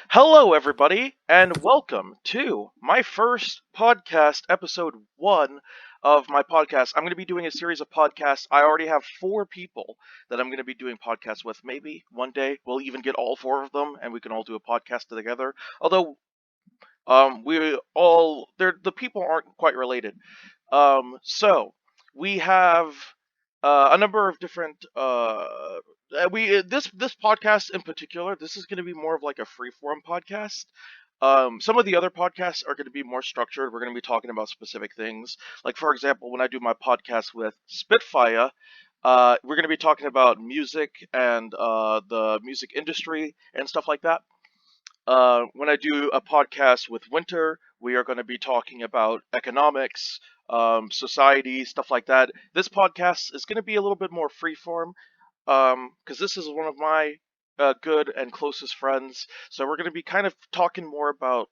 Hello, everybody, and welcome to my first podcast, episode one of my podcast. I'm going to be doing a series of podcasts. I already have four people that I'm going to be doing podcasts with. Maybe one day we'll even get all four of them, and we can all do a podcast together. Although, the people aren't quite related. So we have a number of different we this podcast in particular. This is going to be more of like a free form podcast. Some of the other podcasts are going to be more structured. We're going to be talking about specific things. Like for example, when I do my podcast with Spitfire, we're going to be talking about music and the music industry and stuff like that. When I do a podcast with Winter, we are going to be talking about economics, society, stuff like that. This podcast is going to be a little bit more freeform because this is one of my good and closest friends. So we're going to be kind of talking more about,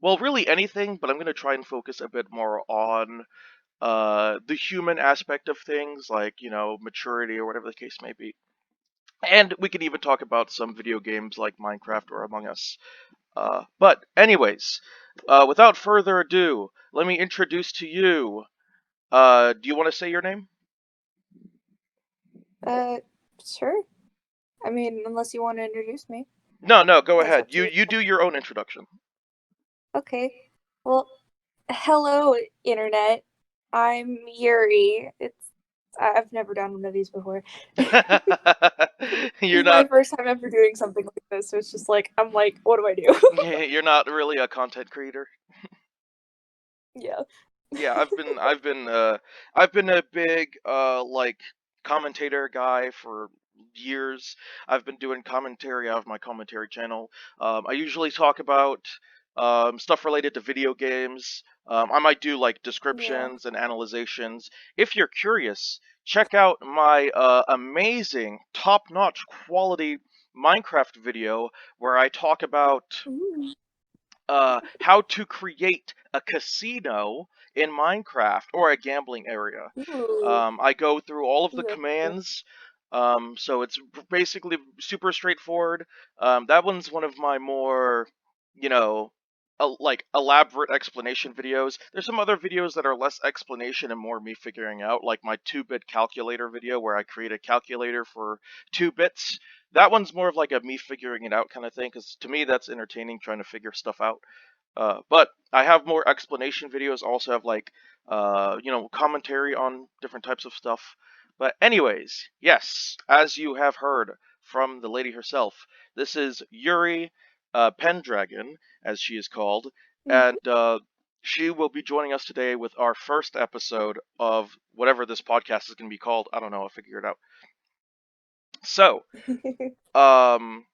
well, really anything, but I'm going to try and focus a bit more on the human aspect of things, like, maturity or whatever the case may be. And we can even talk about some video games like Minecraft or Among Us. But anyways, without further ado, let me introduce to you. Do you want to say your name? Uh, sure. I mean, unless you want to introduce me, No, no, go that's ahead. up to You you. you do your own introduction. Okay. Well, hello, internet. I'm Yuri. I've never done one of these before. This You're is my not first time ever doing something like this, so it's just like I'm like, what do I do? you're not really a content creator. Yeah. Yeah, I've been a big like commentator guy for years. I've been doing commentary out of my commentary channel. I usually talk about stuff related to video games. I might do like Yeah. descriptions and analyzations. If you're curious, check out my amazing, top-notch quality Minecraft video where I talk about Ooh. how to create a casino in Minecraft or a gambling area. Ooh. I go through all of the Very cool. commands, so it's basically super straightforward. That one's one of my more, you know, like elaborate explanation videos. There's some other videos that are less explanation and more me figuring out, like my 2-bit calculator video where I create a calculator for 2 bits. That one's more of like a me figuring it out kind of thing, because to me that's entertaining trying to figure stuff out. But I have more explanation videos. Also have like commentary on different types of stuff. But anyways, yes, as you have heard from the lady herself, this is Yuri Pendragon, as she is called, and Mhm. she will be joining us today with our first episode of whatever this podcast is going to be called. I don't know. I'll figure it out. So, um,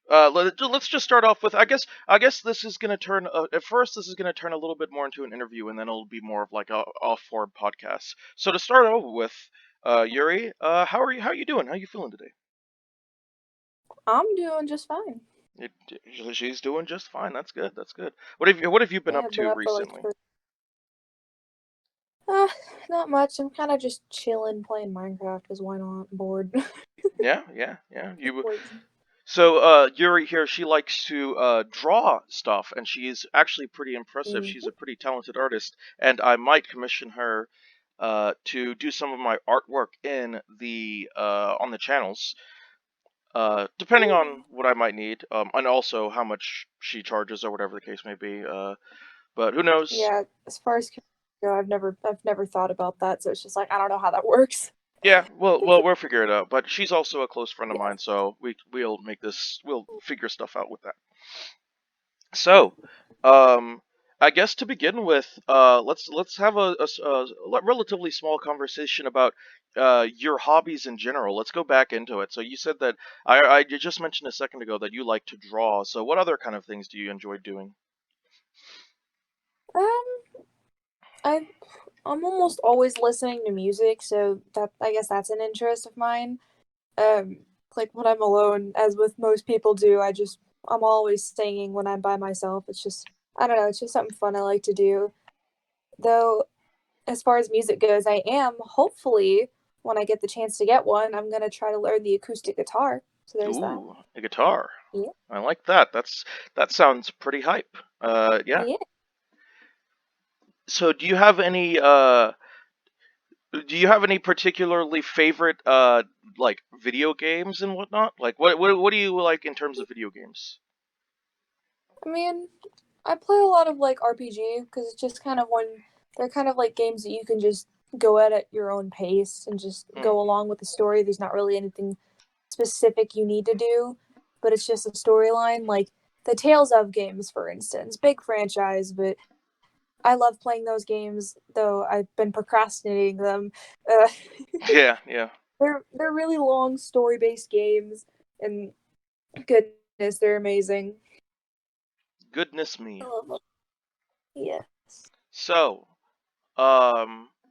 let's just start off with I guess this is gonna turn at first this is gonna turn a little bit more into an interview, and then it'll be more of like a off forward podcast. So to start over with, Yuri, how are you doing? How are you feeling today? I'm doing just fine. It, she's doing just fine. That's good. That's good. What have you been Yeah, up I've been to up for like recently? Uh, not much. I'm kind of just chilling, playing Minecraft because why not? I'm bored. Yeah, yeah, yeah. It's You lazy. So Yuri here, she likes to draw stuff, and she's actually pretty impressive. She's Mhm. a pretty talented artist, and I might commission her to do some of my artwork in the on the channels, depending on Ooh. what I might need, and also how much she charges or whatever the case may be. But who knows? Yeah, as far as go, I've never thought about that, so it's just like I don't know how that works. Yeah, we'll figure it out. But she's also a close friend of Yeah. mine, so we'll figure stuff out with that. So, um, I guess to begin with, let's have a relatively small conversation about your hobbies in general. Let's go back into it. So you said that you just mentioned a second ago that you like to draw. So what other kind of things do you enjoy doing? Um, I I'm almost always listening to music, so that I guess that's an interest of mine. Um, like when I'm alone, as with most people do, I'm always singing when I'm by myself. It's just I don't know, it's just something fun I like to do. Though as far as music goes, I am hopefully when I get the chance to get one, I'm gonna try to learn the acoustic guitar. So there's that. Ooh, a guitar. Yeah, I like that. That sounds pretty hype. Yeah. yeah. So do you have any particularly favorite like video games and whatnot? Like what do you like in terms of video games? I mean, I play a lot of like RPG because it's just kind of when they're kind of like games that you can just go at your own pace and just Hmm. go along with the story. There's not really anything specific you need to do, but it's just a storyline. Like the Tales of games, for instance, big franchise, but I love playing those games. Though I've been procrastinating them. Uh, Yeah, yeah. they're really long story based games, and goodness, they're amazing. Goodness I me. love them. Yeah. So,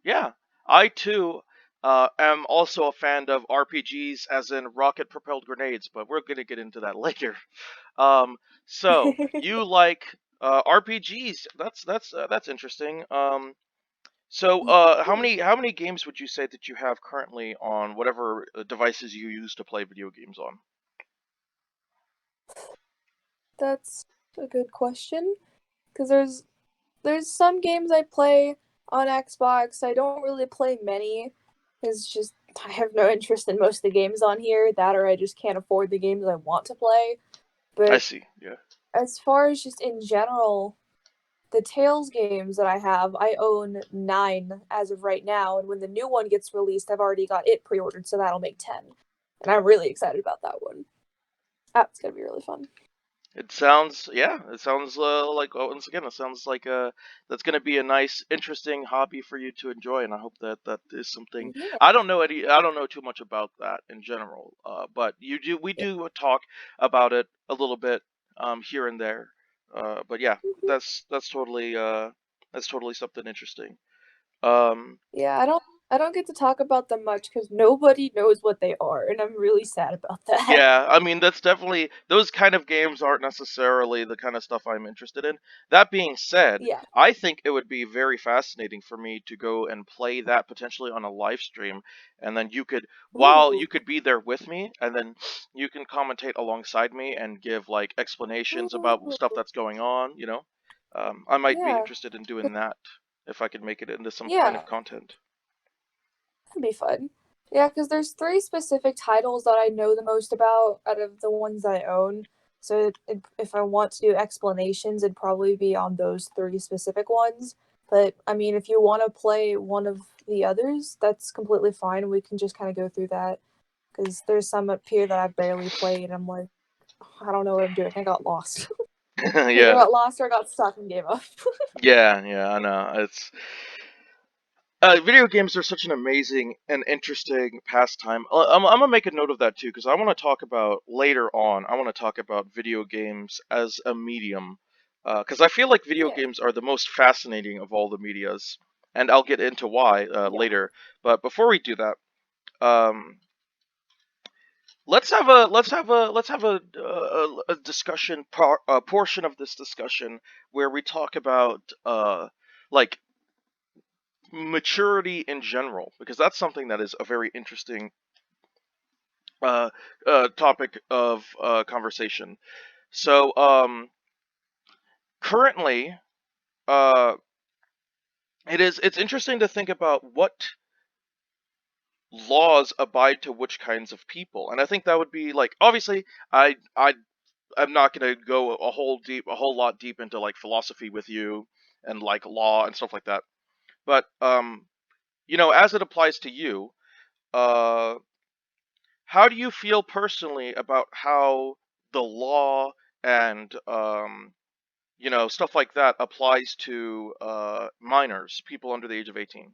yeah, I too am also a fan of RPGs, as in rocket-propelled grenades, but we're gonna get into that later. Um, so you like RPGs? That's interesting. Yeah. How many games would you say that you have currently on whatever devices you use to play video games on? That's a good question because there's some games I play on Xbox. I don't really play many. It's just I have no interest in most of the games on here. That or I just can't afford the games I want to play. I But see. Yeah. as far as just in general, the Tales games that I have, I own 9 as of right now, and when the new one gets released, I've already got it pre-ordered, so that'll make 10. And I'm really excited about that one. That's gonna be really fun. It sounds, yeah, it sounds like, once again, it sounds like that's going to be a nice, interesting hobby for you to enjoy, and I hope that that is something. Yeah. I don't know too much about that in general, but we do talk about it a little bit here and there. But yeah, Mhm. that's totally something interesting. Um, Yeah, I don't get to talk about them much because nobody knows what they are, and I'm really sad about that. Yeah, I mean that's definitely those kind of games aren't necessarily the kind of stuff I'm interested in. That being said, Yeah. I think it would be very fascinating for me to go and play that potentially on a live stream, and then while Ooh. you could be there with me, and then you can commentate alongside me and give like explanations about Ooh. stuff that's going on. I might be Yeah. interested in doing that if I could make it into some kind of Yeah. content. That'd be fun. Yeah, because there's 3 specific titles that I know the most about out of the ones I own. So if I want to do explanations, it'd probably be on those 3 specific ones. But I mean, if you want to play one of the others, that's completely fine. We can just kind of go through that because there's some up here that I've barely played. I'm like, I don't know what I'm doing. I got lost. Either Yeah, got lost or got stuck and gave up. yeah, I know. It's video games are such an amazing and interesting pastime. I'm gonna make a note of that too, because I want to talk about later on. I want to talk about video games as a medium, because I feel like video Yeah, games are the most fascinating of all the medias, and I'll get into why yeah. later. But before we do that, um, let's have a discussion portion of this discussion where we talk about like maturity in general, because that's something that is a very interesting uh, topic of conversation. So, currently, uh, it's interesting to think about what laws abide to which kinds of people, and I think that would be like obviously I'm not gonna go a whole lot deep into like philosophy with you and like law and stuff like that, but as it applies to you. Uh, How do you feel personally about how the law and stuff like that applies to minors, people under the age of 18?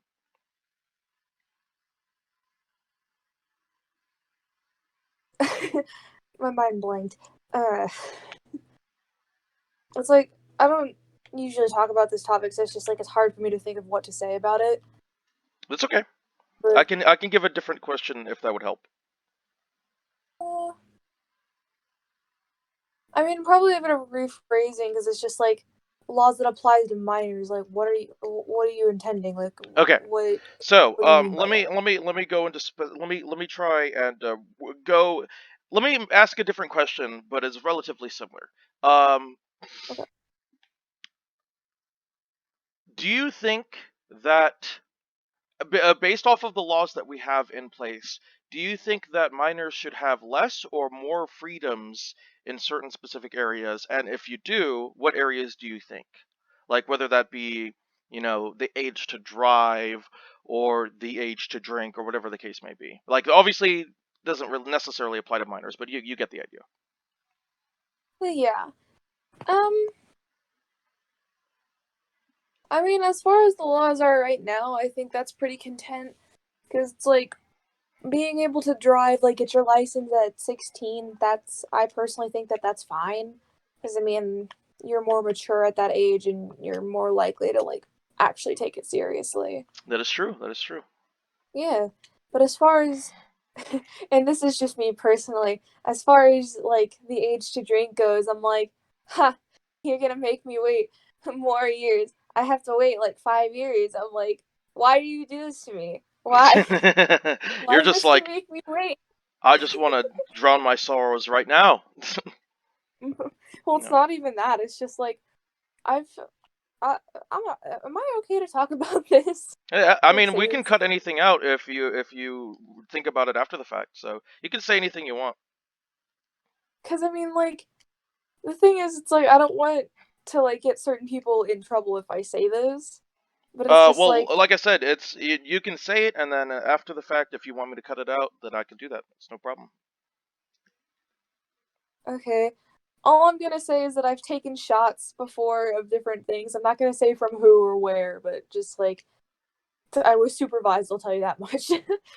My mind blanked. Uh, it's like I don't usually talk about this topic, so it's just like it's hard for me to think of what to say about it. That's okay. But I can give a different question if that would help. uh, I mean, probably a bit of rephrasing because it's just like laws that apply to minors. Like, what are you intending? Like, Okay. So what do you mean by let me that? let me let me go into let me try and go. let me ask a different question, but it's relatively similar. Um, Okay. do you think that based off of the laws that we have in place, do you think that minors should have less or more freedoms in certain specific areas? And if you do, what areas do you think? Like whether that be, the age to drive or the age to drink or whatever the case may be. Like obviously doesn't really necessarily apply to minors, but you get the idea. But yeah. Um, I mean, as far as the laws are right now, I think that's pretty content because it's like being able to drive, like get your license at 16. That's I personally think that that's fine because I mean you're more mature at that age and you're more likely to like actually take it seriously. That is true. That is true. Yeah, but as far as and this is just me personally, as far as like the age to drink goes, I'm like, ha, you're gonna make me wait more years. I have to wait like 5 years. I'm like, why do you do this to me? Why? You're Why just must you like, make me wait? I just want to drown my sorrows right now. Well, it's No. not even that. It's just like I've. I, I'm. Not, am I okay to talk about this? Yeah, I Like mean, we can seriously, cut anything out if you think about it after the fact. So you can say anything you want. because I mean, like the thing is, it's like I don't want to like get certain people in trouble if I say this, but it's just Well, like like I said, you can say it, and then after the fact, if you want me to cut it out, then I can do that. It's no problem. okay. All I'm gonna say is that I've taken shots before of different things. I'm not gonna say from who or where, but just like I was supervised. I'll tell you that much.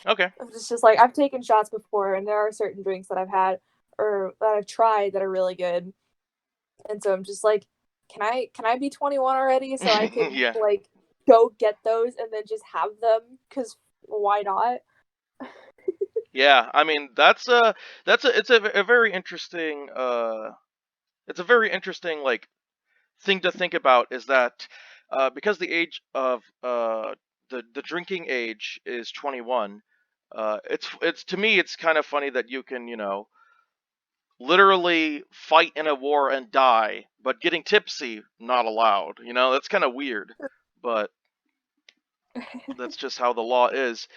Okay. It's just like I've taken shots before, and there are certain drinks that I've had or that I've tried that are really good, and so I'm just like, can I be 21 already so I can Yeah. like go get those and then just have them? Because why not? Yeah. I mean, it's a very interesting it's a very interesting like thing to think about is that because the age of the drinking age is 21. It's to me it's kind of funny that you can literally fight in a war and die, but getting tipsy not allowed. That's kind of weird, but that's just how the law is.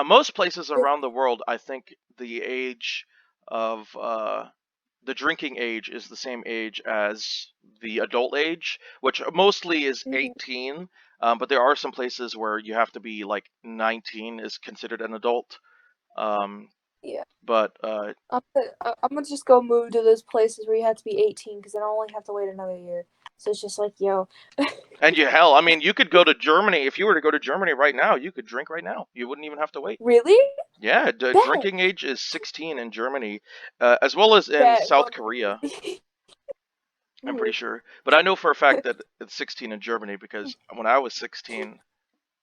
Most places around the world, I think the age of the drinking age is the same age as the adult age, which mostly is Mhm. 18. But there are some places where you have to be like 19 is considered an adult. Um, Yeah, but I'm gonna just go move to those places where you have to be 18 because then I'll only have to wait another year. So it's just like, yo, and hell, I mean, you could go to Germany. If you were to go to Germany right now, you could drink right now. You wouldn't even have to wait. really? Yeah, the Bet, drinking age is 16 in Germany, as well as in bet. South Well, Korea. I'm pretty ooh, sure, but I know for a fact that it's 16 in Germany because when I was 16,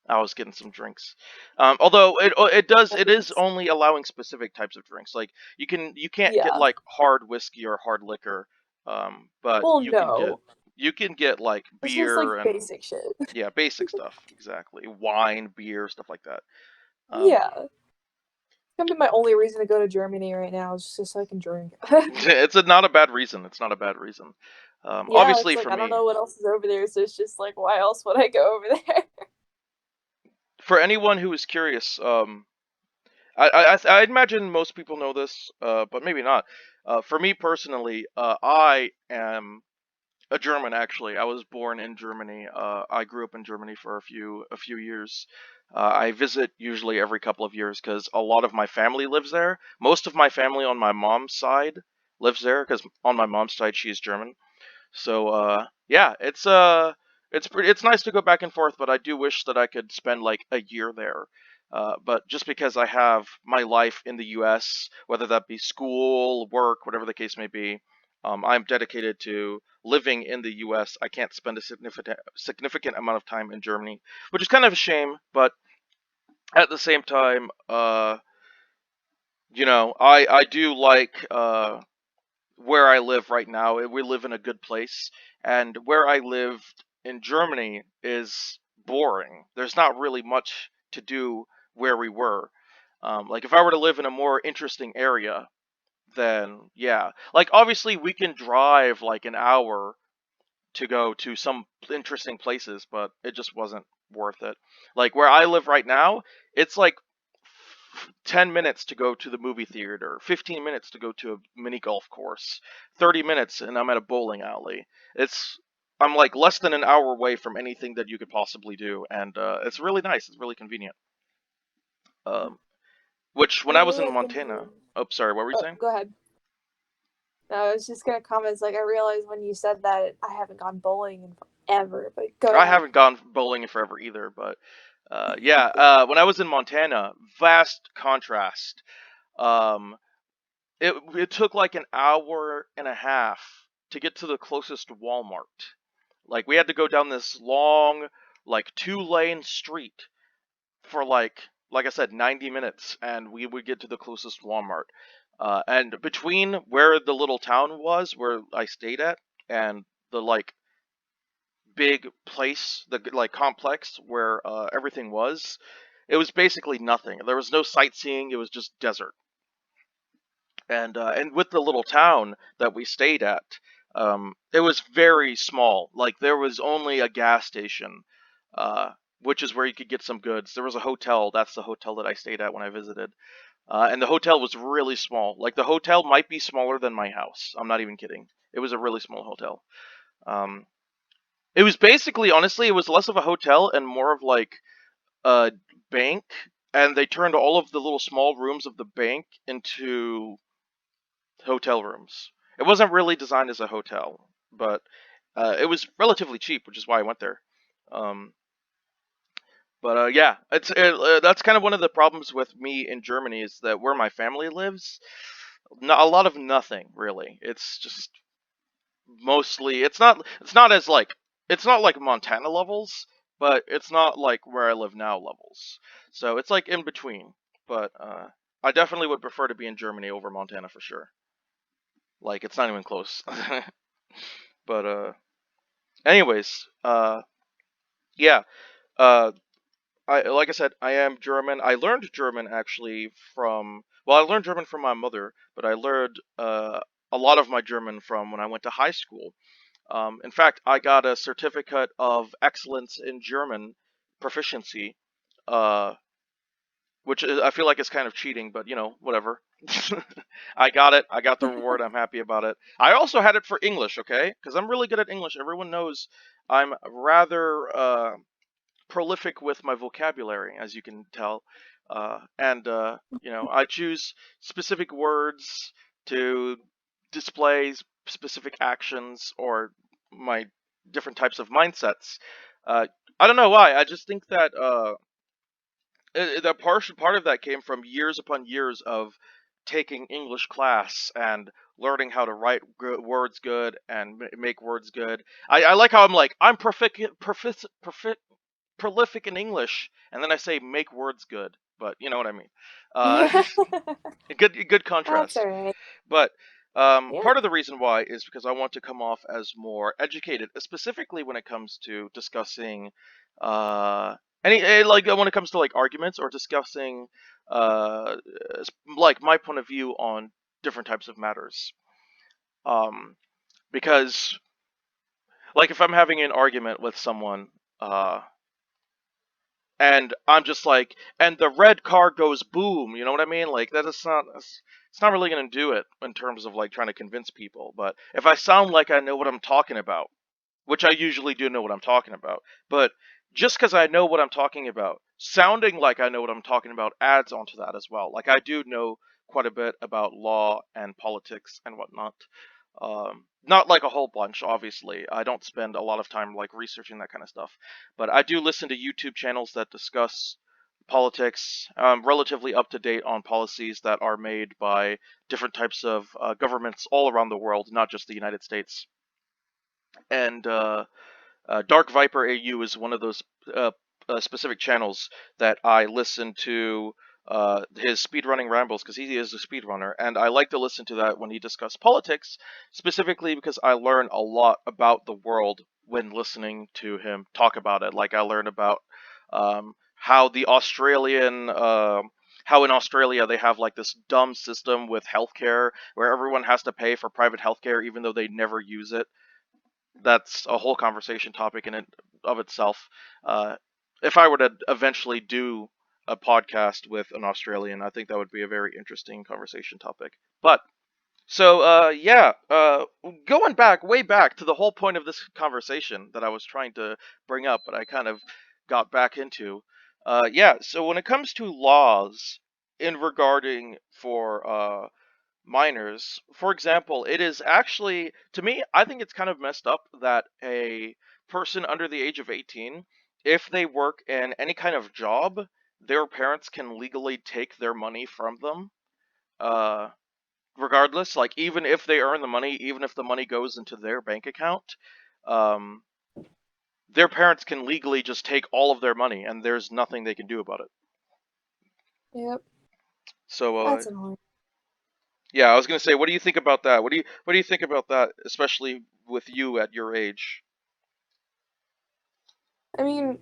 I was getting some drinks. Although it is nice. only allowing specific types of drinks. Like you can't get Yeah. like hard whiskey or hard liquor, but Well, you no. can get like It's just like beer and basic shit. yeah, basic stuff exactly, wine, beer, stuff like that. Um, Yeah. It's gonna be my only reason to go to Germany right now is just so I can drink. it's not a bad reason. It's not a bad reason. Yeah, it's Obviously like for I don't me, know what else is over there, so it's just like why else would I go over there? for anyone who is curious, I imagine most people know this, but maybe not. For me personally, I am a German. Actually, I was born in Germany. I grew up in Germany for a few years. I visit usually every couple of years because a lot of my family lives there. Most of my family on my mom's side lives there because on my mom's side she's German. So yeah, it's nice to go back and forth, but I do wish that I could spend like a year there. But just because I have my life in the U.S., whether that be school, work, whatever the case may be, I'm dedicated to living in the U.S. I can't spend a significant amount of time in Germany, which is kind of a shame. But at the same time, I do like where I live right now. We live in a good place, and where I lived in Germany is boring. There's not really much to do where we were. Like if I were to live in a more interesting area, then yeah, like obviously we can drive like an hour to go to some interesting places, but it just wasn't worth it. Like where I live right now, it's like 10 minutes to go to the movie theater, 15 minutes to go to a mini golf course, 30 minutes and I'm at a bowling alley. It's I'm like less than an hour away from anything that you could possibly do, and it's really nice. It's really convenient. Um, which when I I was really in have been Montana, doing. oh sorry, what were you Oh, saying? go ahead. No, I was just gonna comment. It's like I realized when you said that I haven't gone bowling in forever, but go I ahead. haven't gone bowling in forever either, but yeah, when I was in Montana, vast contrast. Um, it took like an hour and a half to get to the closest Walmart. Like we had to go down this long, like 2-lane street for like I said, 90 minutes, and we would get to the closest Walmart. And between where the little town was, where I stayed at, and the like big place, the like complex where everything was, it was basically nothing. There was no sightseeing. It was just desert. And with the little town that we stayed at, it was very small. Like there was only a gas station, uh, which is where you could get some goods. There was a hotel. That's the hotel that I stayed at when I visited. And the hotel was really small. Like the hotel might be smaller than my house. I'm not even kidding. It was a really small hotel. Um, it was basically, honestly, it was less of a hotel and more of like a bank. And they turned all of the little small rooms of the bank into hotel rooms. It wasn't really designed as a hotel, but it was relatively cheap, which is why I went there. Um, but yeah, that's kind of one of the problems with me in Germany is that where my family lives, not a lot of nothing really. It's just mostly it's not as like it's not like Montana levels, but it's not like where I live now levels. So it's like in between. But I definitely would prefer to be in Germany over Montana for sure. Like it's not even close. But anyways, yeah. Uh, I like I said, I am German. I learned German actually from well, I learned German from my mother, but I learned a lot of my German from when I went to high school. In fact, I got a certificate of excellence in German proficiency, uh, which I feel like is kind of cheating, but whatever. I got it. I got the reward. I'm happy about it. I also had it for English, okay? Because I'm really good at English. Everyone knows I'm rather prolific with my vocabulary, as you can tell. And I choose specific words to display specific actions or my different types of mindsets. Uh, I don't know why. I just think that that part of that came from years upon years of taking English class and learning how to write words good and make words good. I like how I'm prolific in English, and then I say make words good, but you know what I mean. Uh, good That's contrast. alright. But Yeah. part of the reason why is because I want to come off as more educated, specifically when it comes to discussing uh, like when it comes to like arguments or discussing uh, like my point of view on different types of matters. Um, because like if I'm having an argument with someone. And I'm just like, and the red car goes boom. You know what I mean? Like that is not. It's not really going to do it in terms of like trying to convince people. But if I sound like I know what I'm talking about, which I usually do know what I'm talking about, but just because I know what I'm talking about, sounding like I know what I'm talking about adds onto that as well. Like I do know quite a bit about law and politics and whatnot. Not like a whole bunch, obviously. I don't spend a lot of time like researching that kind of stuff, but I do listen to YouTube channels that discuss politics, relatively up to date on policies that are made by different types of governments all around the world, not just the United States. And Dark Viper AU is one of those uh, specific channels that I listen to his speedrunning rambles because he is a speedrunner, and I like to listen to that when he discusses politics, specifically because I learn a lot about the world when listening to him talk about it. Like I learn about how the Australian how in Australia they have like this dumb system with healthcare where everyone has to pay for private healthcare even though they never use it. That's a whole conversation topic in it of itself. Uh, if I were to eventually do a podcast with an Australian, I think that would be a very interesting conversation topic. But so yeah, going back way back to the whole point of this conversation that I was trying to bring up, but I kind of got back into. Yeah, so when it comes to laws in regarding for minors, for example, it is actually, to me, I think it's kind of messed up that a person under the age of 18, if they work in any kind of job, their parents can legally take their money from them. Uh, Regardless, like even if they earn the money, even if the money goes into their bank account, um, their parents can legally just take all of their money, and there's nothing they can do about it. Yep, So, that's annoying. yeah, I was gonna say, what do you think about that? What do you think about that, especially with you at your age? I mean,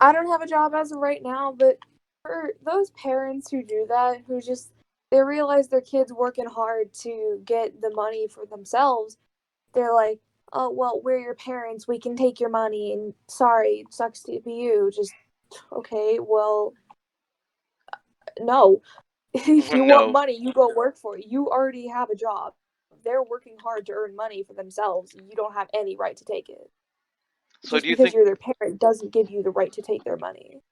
I don't have a job as of right now, but for those parents who do that, who just they realize their kids working hard to get the money for themselves, they're like, "Oh, well, we're your parents. We can take your money and sorry, it sucks to be you." Just okay, well, no. If you want No. money, you go work for it. You already have a job. They're working hard to earn money for themselves. You don't have any right to take it. So Just do you because think? you're their parent doesn't give you the right to take their money.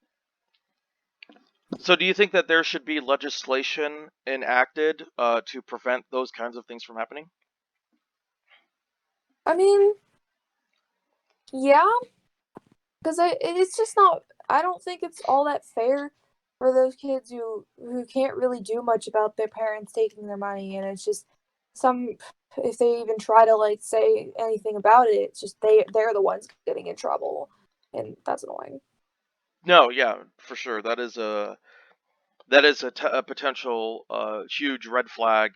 So do you think that there should be legislation enacted to prevent those kinds of things from happening? I mean, yeah, because it's just not. I don't think it's all that fair for those kids who can't really do much about their parents taking their money, and it's just some. If they even try to like say anything about it, it's just they're the ones getting in trouble, and that's annoying. No, yeah, for sure. That is a potential huge red flag,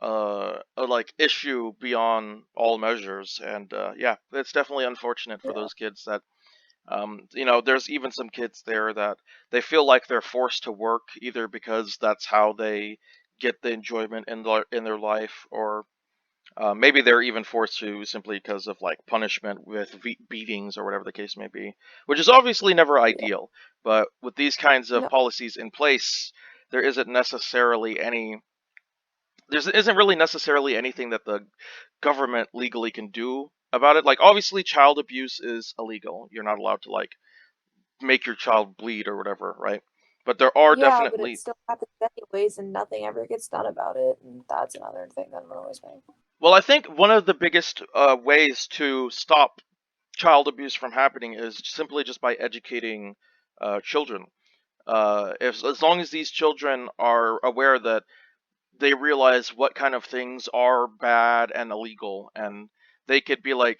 like issue beyond all measures, and yeah, it's definitely unfortunate for Yeah, those kids that there's even some kids there that they feel like they're forced to work either because that's how they get the enjoyment in their life, or maybe they're even forced to simply because of like punishment with beatings or whatever the case may be, which is obviously never yeah. ideal. But with these kinds of No, policies in place, there isn't necessarily any. There isn't really necessarily anything that the government legally can do about it. Like obviously, child abuse is illegal. You're not allowed to like make your child bleed or whatever, right? But there are yeah, but it definitely. still happens anyways, and nothing ever gets done about it, and that's another thing that annoys me. Well, I think one of the biggest ways to stop child abuse from happening is simply just by educating children. If as long as these children are aware that they realize what kind of things are bad and illegal, and they could be like,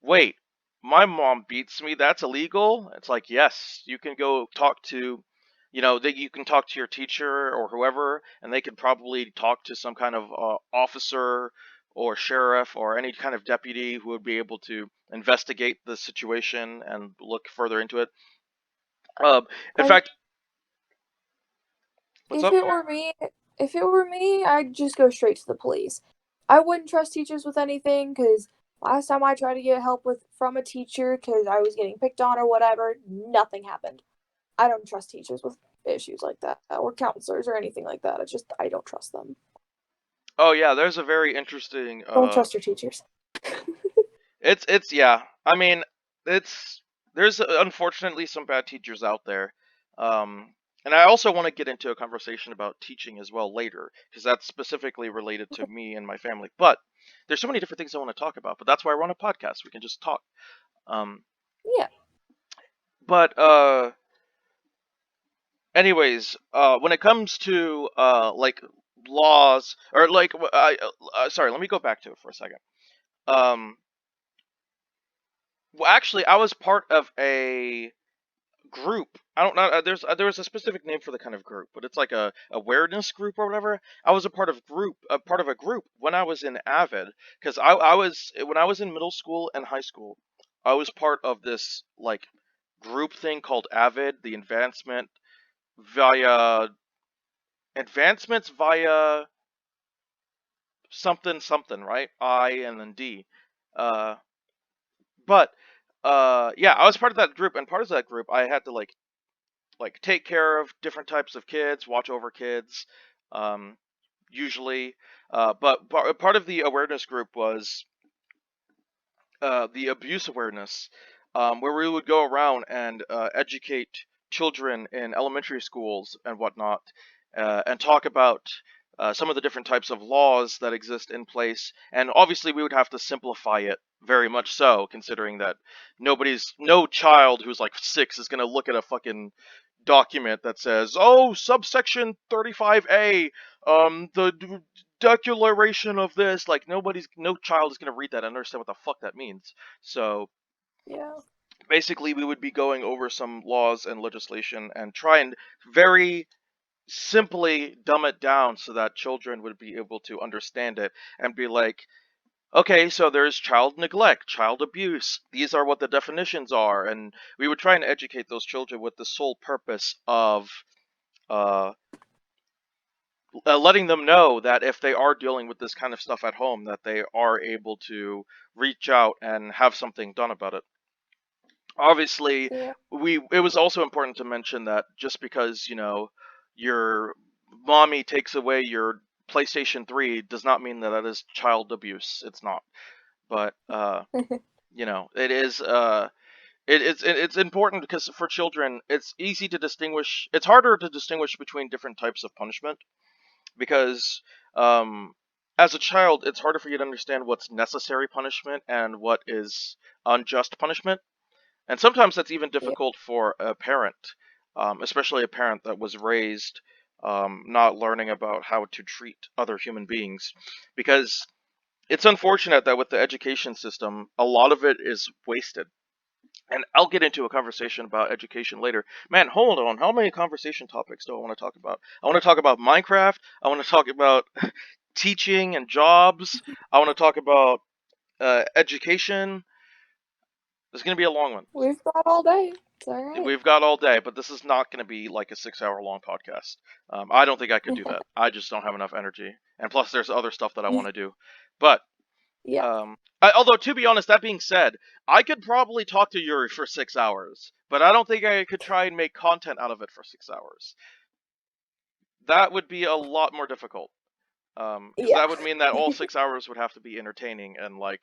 wait, my mom beats me, that's illegal. It's like, yes, you can go talk to, that you can talk to your teacher or whoever, and they could probably talk to some kind of officer or sheriff or any kind of deputy who would be able to investigate the situation and look further into it. uh, in I fact, what's if up? it were me, if it were me, I'd just go straight to the police. I wouldn't trust teachers with anything because last time I tried to get help with from a teacher because I was getting picked on or whatever, nothing happened. I don't trust teachers with issues like that or counselors or anything like that. It's just I don't trust them. Oh yeah, there's a very interesting Don't trust your teachers. it's yeah. I mean, it's there's unfortunately some bad teachers out there. Um and I also want to get into a conversation about teaching as well later because that's specifically related to me and my family. But there's so many different things I want to talk about, but that's why I run a podcast. We can just talk. Um Yeah. but anyways, when it comes to like laws or like sorry, let me go back to it for a second. Um well, actually, I was part of a group. I don't know. There's a specific name for the kind of group, but it's like a awareness group or whatever. I was a part of a group when I was in Avid, because I was when I was in middle school and high school, I was part of this like group thing called Avid, the Advancement via advancements via something something, right? I and then D. Uh, but yeah, I was part of that group, and part of that group, I had to like take care of different types of kids, watch over kids, um, usually. But part of the awareness group was the abuse awareness, where we would go around and educate children in elementary schools and whatnot, and talk about some of the different types of laws that exist in place. And obviously, we would have to simplify it very much so, considering that no child who's like 6 is going to look at a fucking document that says, "Oh, subsection 35A, the declaration of this." Like no child is gonna read that and understand what the fuck that means. So Yeah. basically, we would be going over some laws and legislation and try and very simply dumb it down so that children would be able to understand it and be like, okay, so there's child neglect, child abuse. These are what the definitions are, and we would try and educate those children with the sole purpose of uh, letting them know that if they are dealing with this kind of stuff at home, that they are able to reach out and have something done about it. Obviously, Yeah. we it was also important to mention that just because your mommy takes away your PlayStation 3 does not mean that that is child abuse. It's not, but it is. It's important because for children, it's easy to distinguish. It's harder to distinguish between different types of punishment because um, as a child, it's harder for you to understand what's necessary punishment and what is unjust punishment. And sometimes that's even Yeah. difficult for a parent, especially a parent that was raised not learning about how to treat other human beings. Because it's unfortunate that with the education system, a lot of it is wasted. And I'll get into a conversation about education later. Man, hold on. How many conversation topics do I want to talk about? I want to talk about Minecraft. I want to talk about teaching and jobs. I want to talk about education. This is going to be a long one. We've got all day. It's all right. We've got all day, but this is not going to be like a 6 hour long podcast. I don't think I could do that. I just don't have enough energy. And plus, there's other stuff that I want to do. But Yeah. although to be honest, that being said, I could probably talk to Yuri for 6 hours, but I don't think I could try and make content out of it for 6 hours. That would be a lot more difficult. Because Yeah. that would mean that all 6 hours would have to be entertaining and like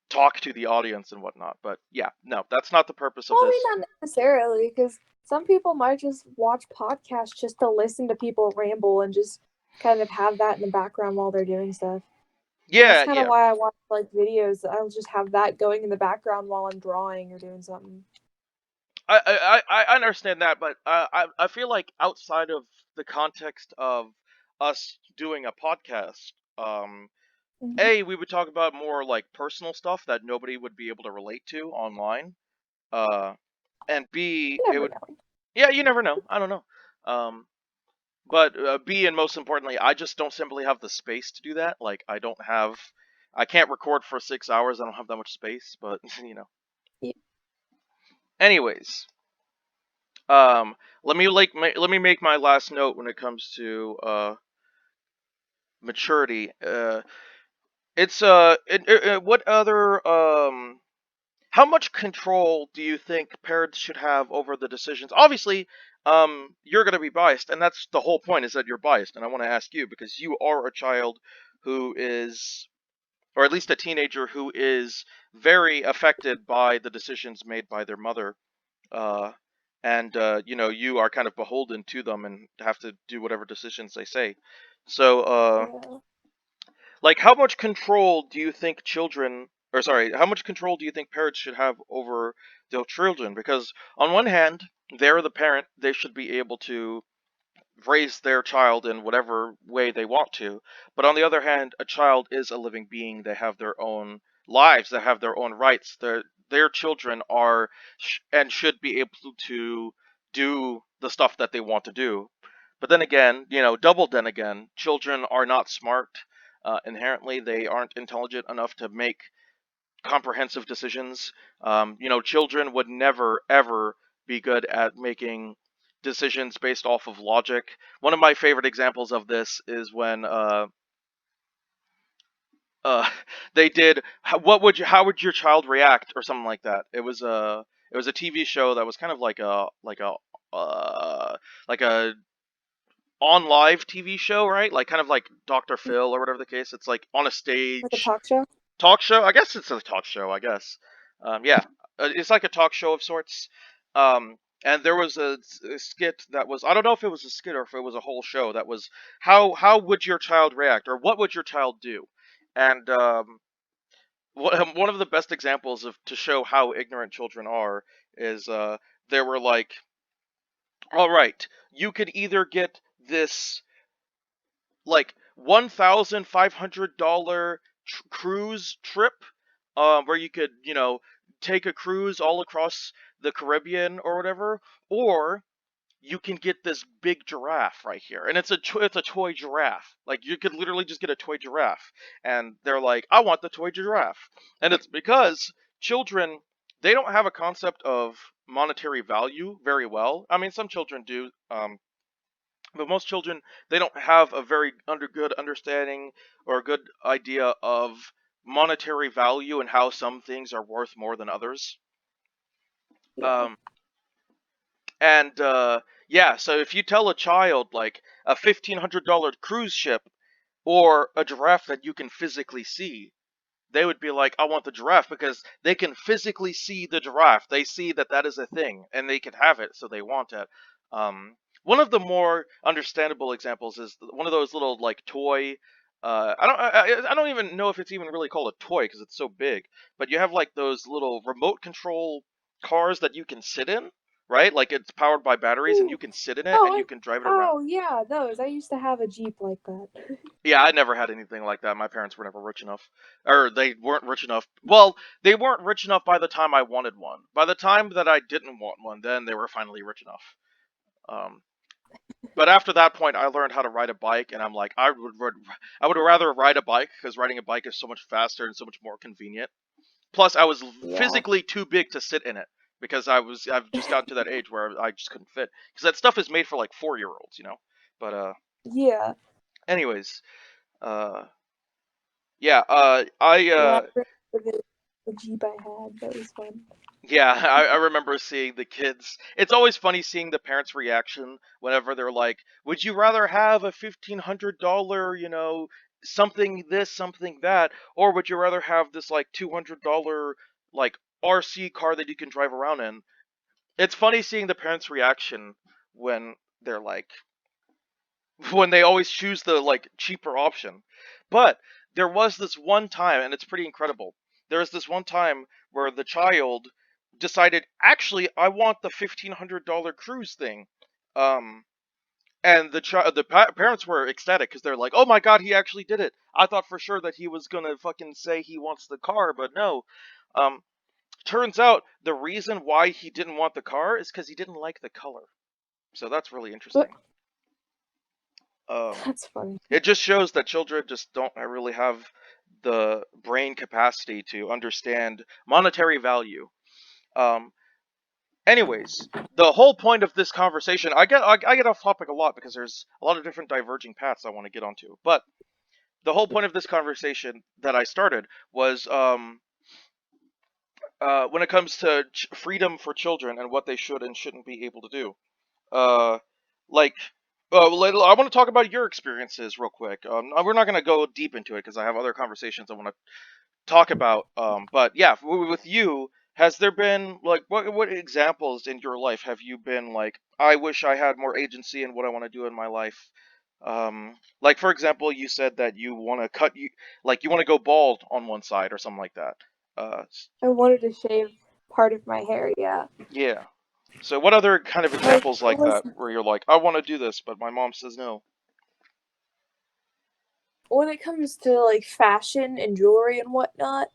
talk to the audience and whatnot. But yeah, no, that's not the purpose of Well, I this. mean, not necessarily, because some people might just watch podcasts just to listen to people ramble and just kind of have that in the background while they're doing stuff. That's Yeah, kind of yeah, why I watch like videos. I'll just have that going in the background while I'm drawing or doing something. I understand that, but I feel like outside of the context of us doing a podcast, Mm-hmm. A, we would talk about more like personal stuff that nobody would be able to relate to online. Uh, and B, You it never would, know. yeah, you never know. I don't know. Um, but B, and most importantly, I just don't simply have the space to do that. Like, I can't record for 6 hours. I don't have that much space. But Yeah. anyways, let me make my last note when it comes to maturity. It's what other how much control do you think parents should have over the decisions? Obviously, you're going to be biased, and that's the whole point is that you're biased. And I want to ask you because you are a child who is, or at least a teenager who is very affected by the decisions made by their mother, uh, and you are kind of beholden to them and have to do whatever decisions they say. So, Yeah. like, how much control do you think how much control do you think parents should have over their children? Because on one hand, they're the parent; they should be able to raise their child in whatever way they want to. But on the other hand, a child is a living being. They have their own lives. They have their own rights. Their children are and should be able to do the stuff that they want to do. But then again, double then again, children are not smart. Inherently, they aren't intelligent enough to make comprehensive decisions. Children would never ever be good at making decisions based off of logic. One of my favorite examples of this is when uh they did how would your child react or something like that. It was a TV show that was kind of uh like a on live TV show, right? Like kind of like Dr. Phil or whatever the case. It's like on a Like a stage talk show? talk show. I guess it's a talk show. I guess. Yeah, it's like a talk show of sorts. Um, and there was a skit that was I don't know if it was a skit or if it was a whole show that was how would your child react or what would your child do, and one of the best examples of to show how ignorant children are is there were like, all right, you could either get this like $1,500 cruise trip, where you could, take a cruise all across the Caribbean or whatever, or you can get this big giraffe right here, and it's a toy giraffe. Like you could literally just get a toy giraffe, and they're like, I want the toy giraffe, and it's because children they don't have a concept of monetary value very well. I mean, some children do. But most children they don't have a very good understanding or a good idea of monetary value and how some things are worth more than others. Yeah. um and yeah, so if you tell a child like a $1,500 cruise ship or a giraffe that you can physically see, they would be like, I want the giraffe because they can physically see the giraffe. They see that that is a thing and they can have it, so they want it. One of the more understandable examples is one of those little like toy. I don't even know if it's even really called a toy because it's so big. But you have like those little remote control cars that you can sit in, right? Like it's powered by batteries and Ooh. you can sit in it Oh, and you can drive it around. oh yeah, those. I used to have a Jeep like that. Yeah, I never had anything like that. My parents were never rich enough. Or they weren't rich enough. Well, they weren't rich enough by the time I wanted one. By the time that I didn't want one, then they were finally rich enough. Um, but after that point, I learned how to ride a bike, and I'm like, I would rather ride a bike because riding a bike is so much faster and so much more convenient. Plus, I was Yeah. physically too big to sit in it because I've just gotten to that age where I just couldn't fit because that stuff is made for like 4-year-olds, you know. But Yeah. anyways, uh, yeah, I Yeah. I remember the Jeep I had. That was fun. Yeah, I remember seeing the kids. It's always funny seeing the parents' reaction whenever they're like, "Would you rather have a $1,500, something this, something that, or would you rather have this like $200 like RC car that you can drive around in?" It's funny seeing the parents' reaction when they're like, when they always choose the like cheaper option. But there was this one time, and it's pretty incredible. There was this one time where the child decided, actually, I want the $1,500 cruise thing. Um, and parents were ecstatic because they're like, "Oh my god, he actually did it! I thought for sure that he was gonna fucking say he wants the car, but no." Um, turns out the reason why he didn't want the car is because he didn't like the color. So that's really But interesting. Um, that's funny. It just shows that children just don't really have the brain capacity to understand monetary value. Um, anyways, the whole point of this conversation, I get off topic a lot because there's a lot of different diverging paths I want to get onto. But the whole point of this conversation that I started was when it comes to freedom for children and what they should and shouldn't be able to do. Uh, like, I want to talk about your experiences real quick. We're not going to go deep into it because I have other conversations I want to talk about. But yeah, with you, has there been like what examples in your life have you been like? I wish I had more agency in what I want to do in my life. Like for example, you said that you want to like you want to go bald on one side or something like that. I wanted to shave part of my hair. Yeah. Yeah. So what other kind of Like examples it like was that where you're like, I want to do this, but my mom says no? when it comes to like fashion and jewelry and whatnot.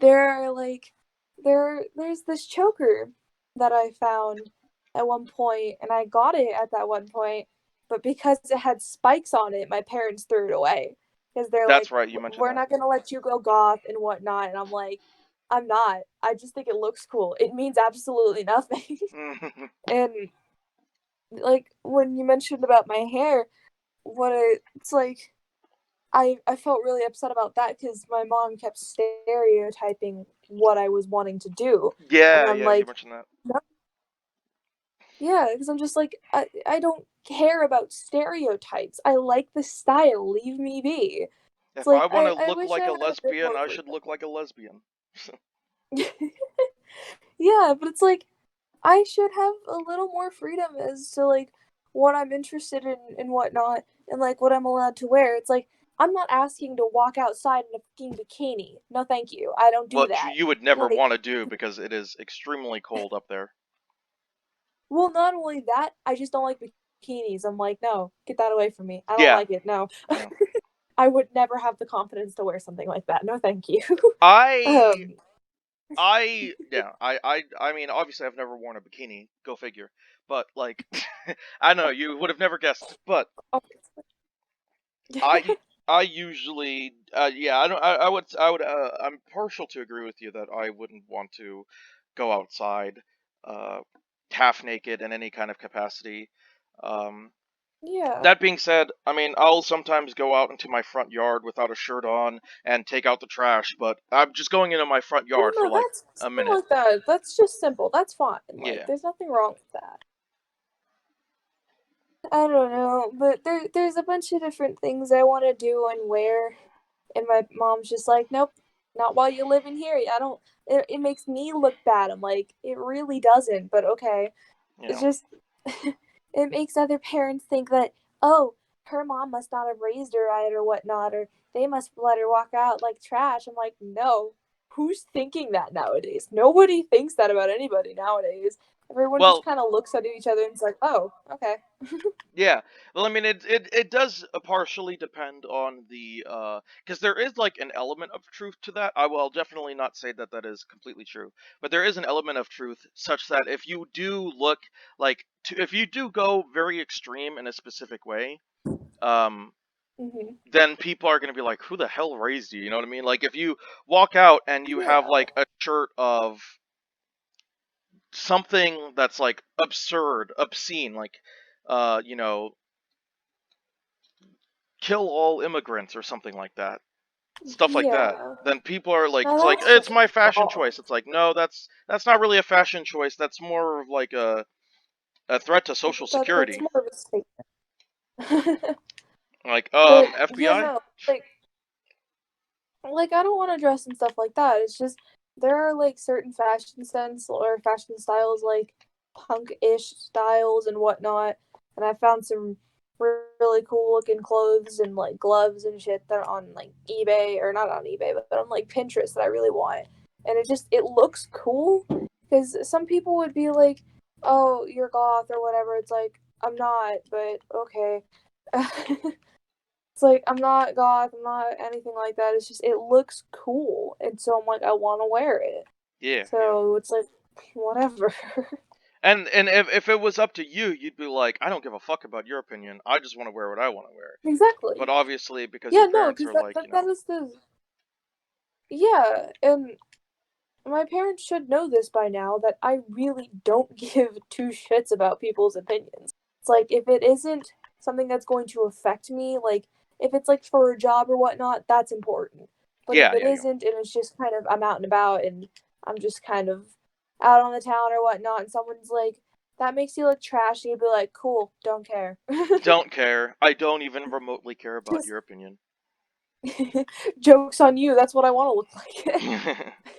There are like there's this choker that I found at one point, and I got it at that one point, but because it had spikes on it, my parents threw it away because they're That's like, right, you mentioned "We're that. not gonna let you go goth and whatnot," and I'm like, "I'm not. I just think it looks cool. It means absolutely nothing." and like when you mentioned about my hair, it's like I felt really upset about that because my mom kept stereotyping what I was wanting to do, and Yeah, I'm yeah, you like, mentioned that. no, yeah, because I'm just like I don't care about stereotypes. I like the style. Leave me be. It's If I like want to I look wish I like a had a bit lesbian, more I should freedom. look like a lesbian. Yeah, but it's like I should have a little more freedom as to like what I'm interested in and whatnot, and like what I'm allowed to wear. It's like I'm not asking to walk outside in a fucking bikini. No, thank you. I don't do What that. you would never Like, want to do because it is extremely cold up there. well, not only that, I just don't like bikinis. I'm like, no, get that away from me. I don't Yeah, like it. No, yeah. I would never have the confidence to wear something like that. No, thank you. I um, yeah, I mean, obviously I've never worn a bikini, go figure. But like I know you would have never guessed, but obviously. I I usually yeah, I would I'm partial to agree with you that I wouldn't want to go outside uh half naked in any kind of capacity. Um Yeah. that being said, I mean, I'll sometimes go out into my front yard without a shirt on and take out the trash, but I'm just going into my front Well, yard for no, like that's a something minute. like that. That's just simple. That's fine. Like, Yeah. there's nothing wrong with that. I don't know, but there's a bunch of different things I want to do and wear, and my mom's just like, nope, not while you live in here. I don't. It makes me look bad. I'm like, it really doesn't, but okay. It's Yeah. just it makes other parents think that, oh, her mom must not have raised her right or whatnot, or they must let her walk out like trash. I'm like, no. Who's thinking that nowadays? Nobody thinks that about anybody nowadays. Everyone just Well, kind of looks at each other and it's like, oh, okay. yeah. Well, I mean, it does partially depend on the because there is like an element of truth to that. I will definitely not say that that is completely true, but there is an element of truth such that if you do look like if you do go very extreme in a specific way, um, Hmm. then people are going to be like, who the hell raised you? You know what I mean? Like if you walk out and you have Yeah. like a shirt of something that's like absurd, obscene, like you know, kill all immigrants or something like that. Stuff like that. Yeah. Then people are like, Now it's like that's it's just my fashion wrong. choice. It's like no, that's not really a fashion choice. That's more of like a threat to social That's security. more of a statement. Like But yeah, FBI. no, like I don't want to dress and stuff like that. It's just there are like certain fashion sense or fashion styles like punk-ish styles and whatnot, and I found some really cool looking clothes and like gloves and shit that are on like eBay or not on eBay, but on like Pinterest that I really want. And it looks cool because some people would be like, "Oh, you're goth or whatever." It's like I'm not, but okay. It's like I'm not goth, I'm not anything like that. It's just it looks cool, and so I'm like I want to wear it. Yeah, yeah. So it's like whatever. And if it was up to you, you'd be like, I don't give a fuck about your opinion. I just want to wear what I want to wear. But Exactly. obviously, because your Yeah, no, parents because are like, that is the yeah, and my parents should know this by now that I really don't give two shits about people's opinions. It's like if it isn't something that's going to affect me, like if it's like for a job or whatnot, that's important. But if yeah, it yeah, yeah. isn't and it's just kind of I'm out and about and I'm just kind of out on the town or whatnot and someone's like, that makes you look trashy, you'd be like, cool, don't care. Don't care. I don't even remotely care about Just your opinion. jokes on you, that's what I want to look like.